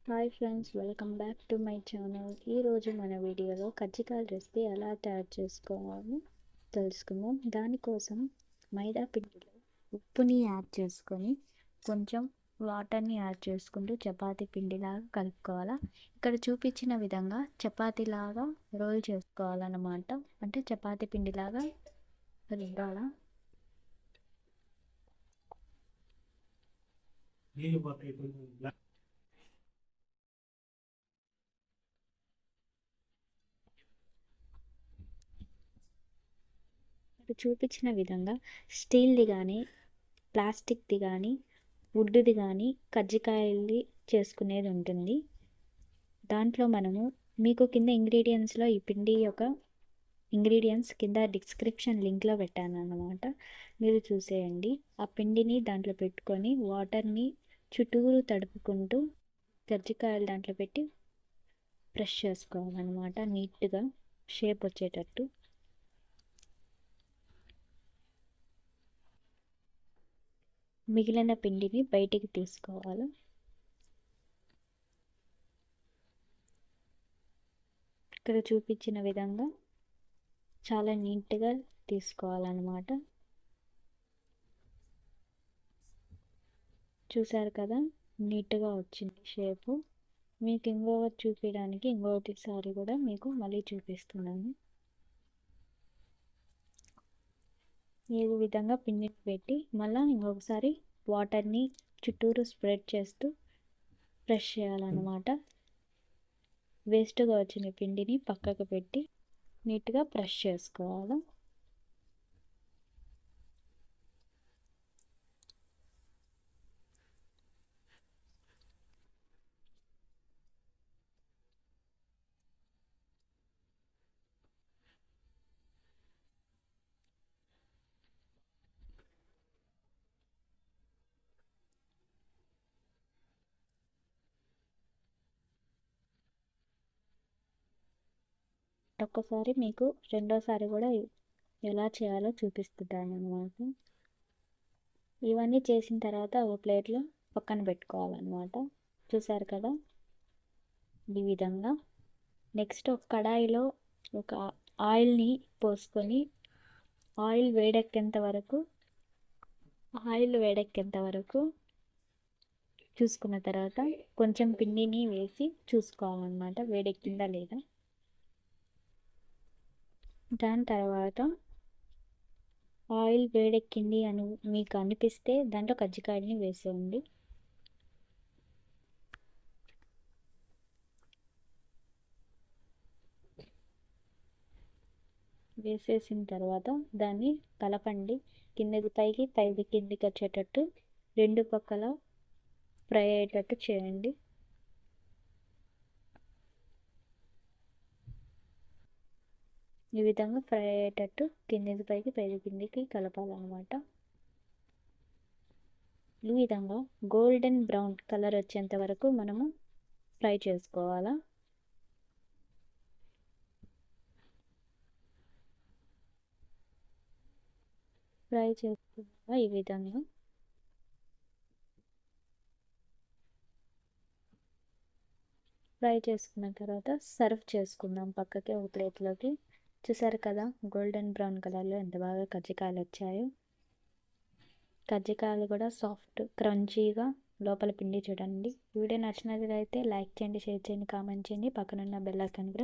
Hi friends, welcome back to my channel. ఈరోజు మన వీడియోలో కజ్జికాయల రెసిపీ ఎలా తయారు చేసుకోవాలో తెలుసుకుందాం. దానికోసం మైదా పిండిలో ఉప్పుని యాడ్ చేసుకొని కొంచెం వాటర్ని యాడ్ చేసుకుంటూ చపాతీ పిండిలాగా కలుపుకోవాలా. ఇక్కడ చూపించిన విధంగా చపాతీలాగా రోల్ చేసుకోవాలన్నమాట. అంటే చపాతీ పిండిలాగా రుద్దాలా. ఇక్కడ చూపించిన విధంగా స్టీల్ది కానీ ప్లాస్టిక్ది కానీ వుడ్ది కానీ కజ్జికాయల్ని చేసుకునేది ఉంటుంది. దాంట్లో మనము మీకు కింద ఇంగ్రీడియంట్స్లో ఈ పిండి యొక్క ఇంగ్రీడియంట్స్ కింద డిస్క్రిప్షన్ లింక్లో పెట్టాను అన్నమాట. మీరు చూసేయండి. ఆ పిండిని దాంట్లో పెట్టుకొని వాటర్ని చుట్టూరు తడుపుకుంటూ కజ్జికాయలు దాంట్లో పెట్టి ప్రెస్ చేసుకోవాలన్నమాట. నీట్గా షేప్ వచ్చేటట్టు. మిగిలిన పిండిని బయటికి తీసుకోవాలి. ఇక్కడ చూపించిన విధంగా చాలా నీట్గా తీసుకోవాలన్నమాట. చూసారు కదా, నీట్గా వచ్చింది షేపు. మీకు ఇంకొకటి చూపించడానికి ఇంకొకటిసారి కూడా మీకు మళ్ళీ చూపిస్తున్నాను. ఈ విధంగా పిండిని పెట్టి మళ్ళీ ఇంకొకసారి వాటర్ని చుట్టూరు స్ప్రెడ్ చేస్తూ ప్రెస్ చేయాలన్నమాట. వేస్ట్గా వచ్చిన పిండిని పక్కకు పెట్టి నీట్గా ప్రెస్ చేసుకోవాలి. ఒక్కసారి మీకు రెండోసారి కూడా ఎలా చేయాలో చూపిస్తున్నాను అన్నమాట. ఇవన్నీ చేసిన తర్వాత ఒక ప్లేట్లో పక్కన పెట్టుకోవాలన్నమాట. చూసారు కదా, ఈ విధంగా. నెక్స్ట్ ఒక కడాయిలో ఒక ఆయిల్ని పోసుకొని ఆయిల్ వేడెక్కేంత వరకు చూసుకున్న తర్వాత కొంచెం పిండిని వేసి చూసుకోవాలన్నమాట, వేడెక్కిందా లేదా. దాని తర్వాత ఆయిల్ వేడెక్కింది అని మీకు అనిపిస్తే దాంట్లో కజ్జికాయని వేసేయండి. వేసేసిన తర్వాత దాన్ని కలపండి. కిందకి పైకి పైకి కిందికి వచ్చేటట్టు రెండు పక్కల ఫ్రై అయ్యేటట్టు చేయండి. ఈ విధంగా ఫ్రై అయ్యేటట్టు కిందికి పైకి పైకి కిందికి కలపాలన్నమాట. ఈ విధంగా గోల్డెన్ బ్రౌన్ కలర్ వచ్చేంత వరకు మనము ఫ్రై చేసుకోవాలా. ఫ్రై చేసుకున్నాక ఈ విధంగా ఫ్రై చేసుకున్న తర్వాత సర్వ్ చేసుకుందాం పక్కకి ఒక ప్లేట్లోకి. చూసారు కదా, గోల్డెన్ బ్రౌన్ కలర్లో ఎంత బాగా కజ్జికాయలు వచ్చాయో. కజ్జికాయలు కూడా సాఫ్ట్ క్రంచీగా లోపల పిండి చూడండి. వీడియో నచ్చినట్లయితే లైక్ చేయండి, షేర్ చేయండి, కామెంట్ చేయండి. పక్కనున్న బెల్ ఐకాన్ కూడా